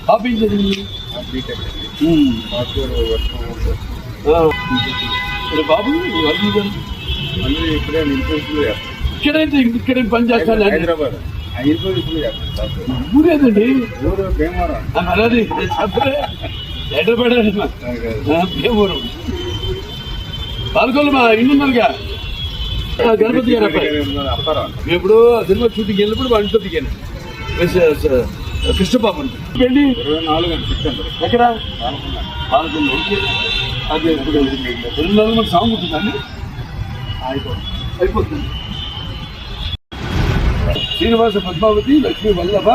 పాప ఏం చదివింది? బాబు ఇక్కడే పని చేస్తాను. హైదరాబాద్ ఊరేదండి? ఊరు భీమవరం. అలాది హైదరాబాద్ భీమవరం. పాలకొల్లు మా ఇల్లు ఉన్నారుగా గణపతి గారు అబ్బాయి. ఇప్పుడు సినిమా షూటింగ్ వెళ్ళినప్పుడు వాళ్ళ ఇంట్లో దిగాను. కృష్ణబాబు వెళ్ళి 24 ఎక్కడ పాలకొల్లు. అదే ఇప్పుడు 24 మంది సాంగ్ ఉంటుందండి. అయిపోతుంది. శ్రీనివాస పద్మావతి లక్ష్మీ వల్లభ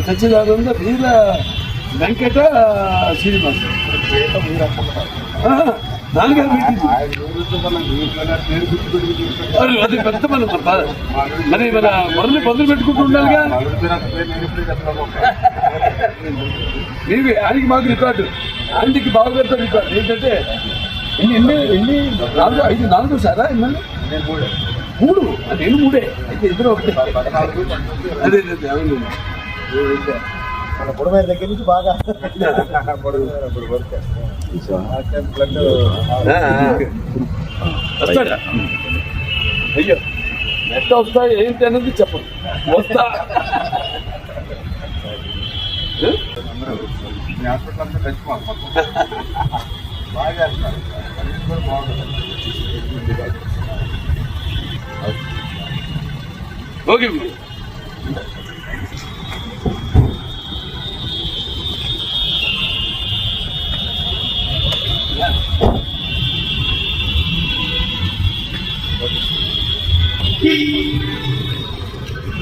సచ్చిదానంద వీర వెంకట శ్రీనివాస నాన్నగారు అది పెద్ద మనం మరి మన మొదలు పెట్టుకుంటూ ఉండాలిగా. మీవి ఆయనకి మాకు రికార్డు, ఆయనకి బావగారితో రికార్డు ఏంటంటే ఎన్ని 4 సారా ఎన్నెళ్ళు 3 నేను 3 అయితే ఇద్దరు ఒకటి. అదే అవును మన పొడమైన దగ్గర నుంచి బాగా వస్తాడా? అయ్యో ఎట్లా వస్తా ఏంటి అనేది చెప్పండి. వస్తా హాస్పిటల్ అంతా తెచ్చుకోవాలి. బాగా చేస్తారు. బాగుంటుంది. ఓకే.